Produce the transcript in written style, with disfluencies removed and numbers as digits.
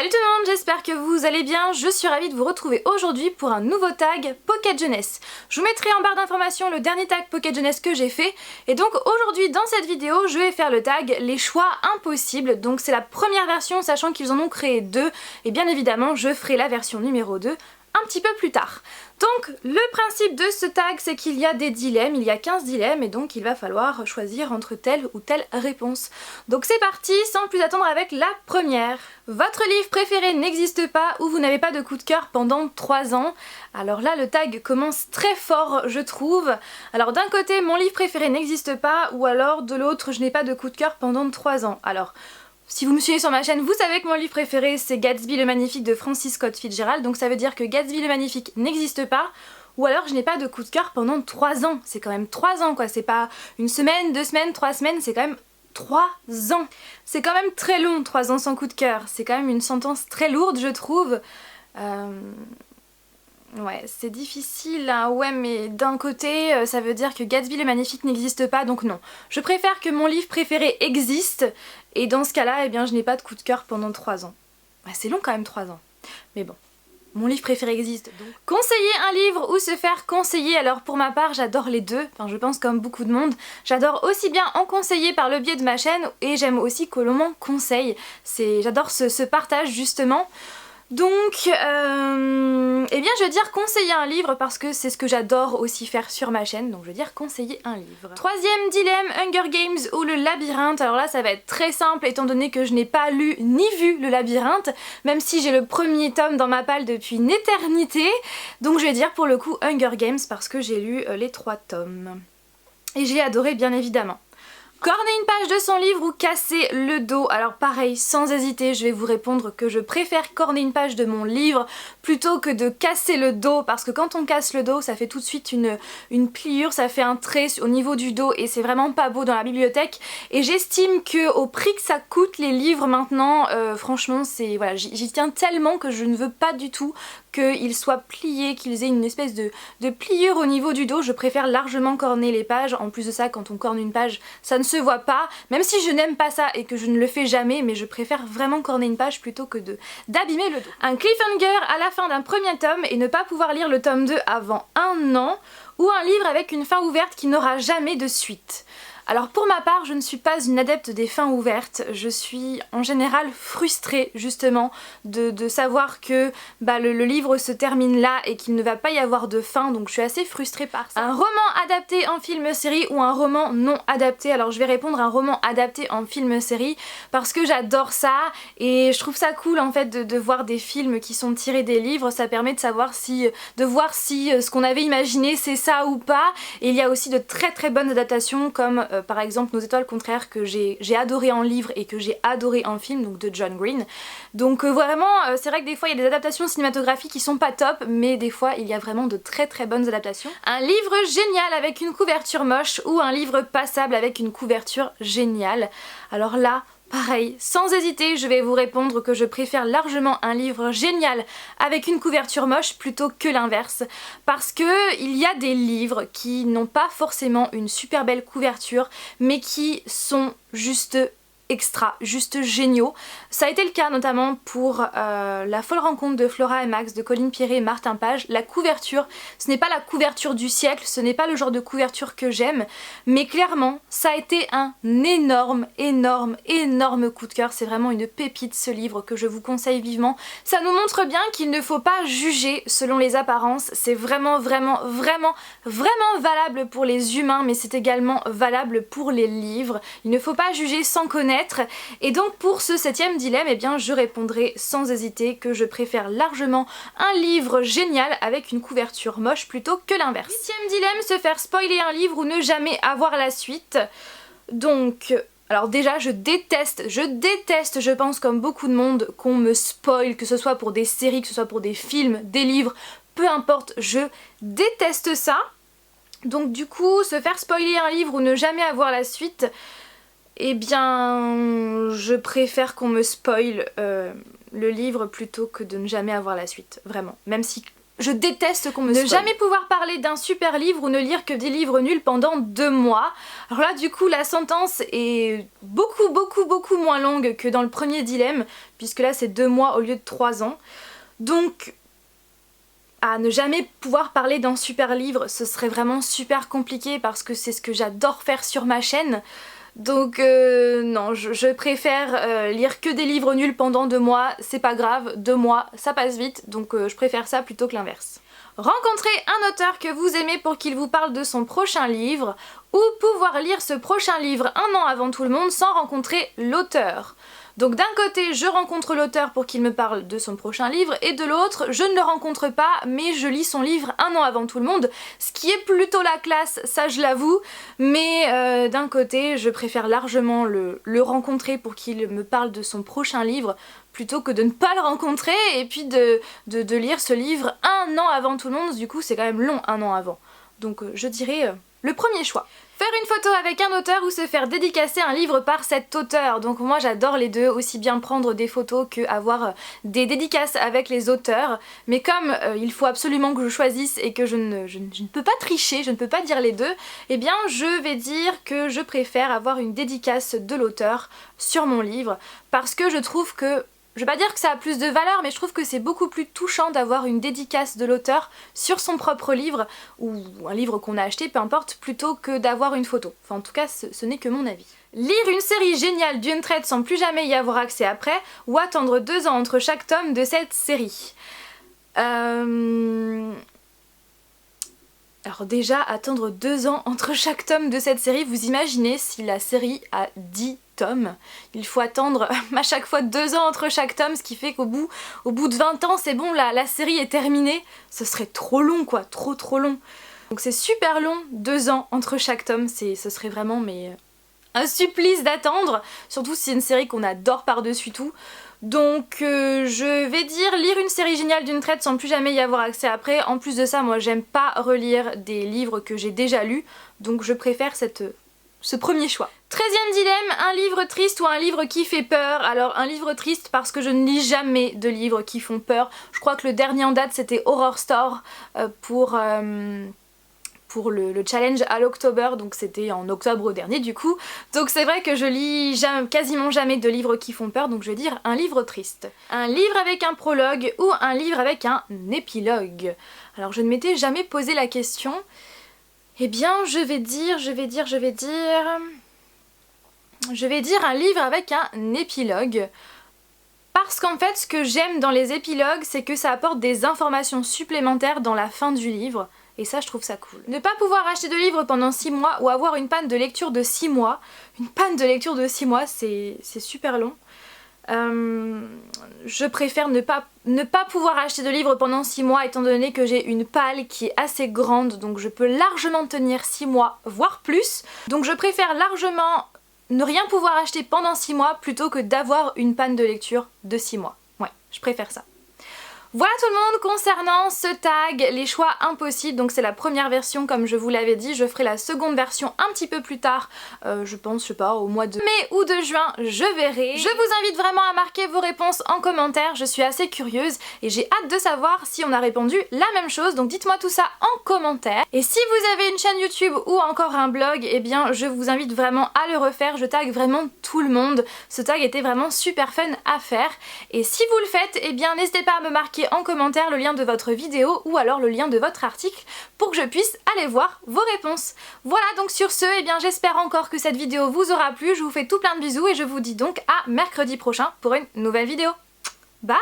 Salut tout le monde, j'espère que vous allez bien. Je suis ravie de vous retrouver aujourd'hui pour un nouveau tag Pocket Jeunesse. Je vous mettrai en barre d'informations le dernier tag Pocket Jeunesse que j'ai fait. Et donc aujourd'hui dans cette vidéo, je vais faire le tag Les choix impossibles. Donc c'est la première version, sachant qu'ils en ont créé deux. Et bien évidemment, je ferai la version numéro 2 un petit peu plus tard. Donc le principe de ce tag, c'est qu'il y a des dilemmes, il y a 15 dilemmes et donc il va falloir choisir entre telle ou telle réponse. Donc c'est parti, sans plus attendre avec la première. Votre livre préféré n'existe pas ou vous n'avez pas de coup de cœur pendant 3 ans. Alors là le tag commence très fort je trouve. Alors d'un côté mon livre préféré n'existe pas ou alors de l'autre je n'ai pas de coup de cœur pendant 3 ans. Alors si vous me suivez sur ma chaîne, vous savez que mon livre préféré c'est Gatsby le Magnifique de Francis Scott Fitzgerald, donc ça veut dire que Gatsby le Magnifique n'existe pas, ou alors je n'ai pas de coup de cœur pendant 3 ans. C'est quand même 3 ans quoi, c'est pas une semaine, 2 semaines, 3 semaines, c'est quand même 3 ans. C'est quand même très long, 3 ans sans coup de cœur, c'est quand même une sentence très lourde je trouve. Ouais, c'est difficile, hein. Ouais, mais d'un côté, ça veut dire que Gatsby le Magnifique n'existe pas, donc non. Je préfère que mon livre préféré existe, et dans ce cas-là, eh bien, je n'ai pas de coup de cœur pendant 3 ans. Ouais, c'est long quand même 3 ans. Mais bon, mon livre préféré existe, donc. Conseiller un livre ou se faire conseiller, alors pour ma part, j'adore les deux, enfin je pense comme beaucoup de monde. J'adore aussi bien en conseiller par le biais de ma chaîne, et j'aime aussi que l'on m'en conseille. J'adore ce partage justement. Donc, eh bien je veux dire conseiller un livre parce que c'est ce que j'adore aussi faire sur ma chaîne, donc je veux dire conseiller un livre. Troisième dilemme, Hunger Games ou le labyrinthe. Alors là ça va être très simple étant donné que je n'ai pas lu ni vu le labyrinthe, même si j'ai le premier tome dans ma palle depuis une éternité. Donc je vais dire pour le coup Hunger Games parce que j'ai lu les 3 tomes. Et j'ai adoré bien évidemment. Corner une page de son livre ou casser le dos. Alors pareil, sans hésiter, je vais vous répondre que je préfère corner une page de mon livre plutôt que de casser le dos, parce que quand on casse le dos, ça fait tout de suite une pliure, ça fait un trait au niveau du dos et c'est vraiment pas beau dans la bibliothèque. Et j'estime que au prix que ça coûte les livres maintenant, franchement, c'est voilà, j'y tiens tellement que je ne veux pas du tout qu'ils soient pliés, qu'ils aient une espèce de pliure au niveau du dos. Je préfère largement corner les pages. En plus de ça, quand on corne une page, ça ne se voit pas, même si je n'aime pas ça et que je ne le fais jamais, mais je préfère vraiment corner une page plutôt que d'abîmer le dos. Un cliffhanger à la fin d'un premier tome et ne pas pouvoir lire le tome 2 avant 1 an, ou un livre avec une fin ouverte qui n'aura jamais de suite. Alors pour ma part, je ne suis pas une adepte des fins ouvertes, je suis en général frustrée justement de savoir que le livre se termine là et qu'il ne va pas y avoir de fin, donc je suis assez frustrée par ça. Un roman adapté en film-série ou un roman non adapté? Alors je vais répondre un roman adapté en film-série parce que j'adore ça et je trouve ça cool en fait de voir des films qui sont tirés des livres, ça permet de savoir de voir si ce qu'on avait imaginé c'est ça ou pas. Et il y a aussi de très très bonnes adaptations comme par exemple Nos étoiles contraires que j'ai adoré en livre et que j'ai adoré en film, donc de John Green. Donc vraiment c'est vrai que des fois il y a des adaptations cinématographiques qui sont pas top, mais des fois il y a vraiment de très très bonnes adaptations. Un livre génial avec une couverture moche ou un livre passable avec une couverture géniale? Alors là pareil, sans hésiter, je vais vous répondre que je préfère largement un livre génial avec une couverture moche plutôt que l'inverse. Parce que il y a des livres qui n'ont pas forcément une super belle couverture, mais qui sont juste extra, juste géniaux. Ça a été le cas notamment pour La folle rencontre de Flora et Max de Colline Pierret et Martin Page. La couverture, ce n'est pas la couverture du siècle, ce n'est pas le genre de couverture que j'aime, mais clairement ça a été un énorme coup de cœur. C'est vraiment une pépite ce livre que je vous conseille vivement. Ça nous montre bien qu'il ne faut pas juger selon les apparences, c'est vraiment valable pour les humains, mais c'est également valable pour les livres. Il ne faut pas juger sans connaître. Et donc pour ce 7e dilemme, eh bien je répondrai sans hésiter que je préfère largement un livre génial avec une couverture moche plutôt que l'inverse. 8e dilemme, se faire spoiler un livre ou ne jamais avoir la suite. Donc alors déjà je déteste, je pense comme beaucoup de monde, qu'on me spoil, que ce soit pour des séries, que ce soit pour des films, des livres, peu importe, je déteste ça. Donc du coup, se faire spoiler un livre ou ne jamais avoir la suite, eh bien je préfère qu'on me spoil le livre plutôt que de ne jamais avoir la suite, vraiment. Même si Je déteste qu'on me spoil. Ne jamais pouvoir parler d'un super livre ou ne lire que des livres nuls pendant 2 mois. Alors là du coup la sentence est beaucoup moins longue que dans le premier dilemme, puisque là c'est 2 mois au lieu de 3 ans. Donc à ne jamais pouvoir parler d'un super livre, ce serait vraiment super compliqué parce que c'est ce que j'adore faire sur ma chaîne. Donc non, je préfère lire que des livres nuls pendant 2 mois, c'est pas grave, 2 mois ça passe vite, donc je préfère ça plutôt que l'inverse. Rencontrer un auteur que vous aimez pour qu'il vous parle de son prochain livre, ou pouvoir lire ce prochain livre 1 an avant tout le monde sans rencontrer l'auteur. Donc d'un côté je rencontre l'auteur pour qu'il me parle de son prochain livre, et de l'autre je ne le rencontre pas mais je lis son livre 1 an avant tout le monde, ce qui est plutôt la classe, ça je l'avoue, mais d'un côté je préfère largement le rencontrer pour qu'il me parle de son prochain livre plutôt que de ne pas le rencontrer et puis de lire ce livre 1 an avant tout le monde. Du coup c'est quand même long 1 an avant, donc je dirais le premier choix. Faire une photo avec un auteur ou se faire dédicacer un livre par cet auteur. Donc moi j'adore les deux, aussi bien prendre des photos que avoir des dédicaces avec les auteurs. Mais comme il faut absolument que je choisisse et que je ne peux pas tricher, je ne peux pas dire les deux, eh bien je vais dire que je préfère avoir une dédicace de l'auteur sur mon livre parce que je trouve que, je vais pas dire que ça a plus de valeur, mais je trouve que c'est beaucoup plus touchant d'avoir une dédicace de l'auteur sur son propre livre, ou un livre qu'on a acheté, peu importe, plutôt que d'avoir une photo. Enfin en tout cas ce n'est que mon avis. Lire une série géniale d'une traite sans plus jamais y avoir accès après, ou attendre 2 ans entre chaque tome de cette série. Alors déjà, attendre 2 ans entre chaque tome de cette série, vous imaginez si la série a 10 tomes, il faut attendre à chaque fois 2 ans entre chaque tome, ce qui fait qu'au bout de 20 ans c'est bon, la série est terminée. Ce serait trop long quoi, trop long. Donc c'est super long, 2 ans entre chaque tome, ce serait vraiment un supplice d'attendre, surtout si c'est une série qu'on adore par-dessus tout. Donc je vais dire lire une série géniale d'une traite sans plus jamais y avoir accès après. En plus de ça, moi j'aime pas relire des livres que j'ai déjà lus, donc je préfère ce premier choix. 13e dilemme, un livre triste ou un livre qui fait peur. Alors un livre triste parce que je ne lis jamais de livres qui font peur. Je crois que le dernier en date c'était Horror Store pour le challenge à l'October, donc c'était en octobre dernier du coup. Donc c'est vrai que je lis quasiment jamais de livres qui font peur, donc je vais dire un livre triste. Un livre avec un prologue ou un livre avec un épilogue. Alors je ne m'étais jamais posé la question. Eh bien je vais dire un livre avec un épilogue. Parce qu'en fait ce que j'aime dans les épilogues c'est que ça apporte des informations supplémentaires dans la fin du livre. Et ça je trouve ça cool. Ne pas pouvoir acheter de livres pendant 6 mois ou avoir une panne de lecture de 6 mois. Une panne de lecture de 6 mois c'est super long. Je préfère ne pas pouvoir acheter de livres pendant 6 mois étant donné que j'ai une palle qui est assez grande, donc je peux largement tenir 6 mois voire plus. Donc je préfère largement ne rien pouvoir acheter pendant 6 mois plutôt que d'avoir une panne de lecture de 6 mois. Ouais, je préfère ça. Voilà tout le monde concernant ce tag, les choix impossibles, donc c'est la première version comme je vous l'avais dit, je ferai la seconde version un petit peu plus tard, je pense, je sais pas, au mois de mai ou de juin, je verrai. Je vous invite vraiment à marquer vos réponses en commentaire, je suis assez curieuse et j'ai hâte de savoir si on a répondu la même chose, donc dites-moi tout ça en commentaire. Et si vous avez une chaîne YouTube ou encore un blog, eh bien je vous invite vraiment à le refaire, je tag vraiment tout le monde, ce tag était vraiment super fun à faire. Et si vous le faites, eh bien n'hésitez pas à me marquer en commentaire le lien de votre vidéo ou alors le lien de votre article pour que je puisse aller voir vos réponses. Voilà, donc sur ce, eh bien j'espère encore que cette vidéo vous aura plu, je vous fais tout plein de bisous et je vous dis donc à mercredi prochain pour une nouvelle vidéo. Bye!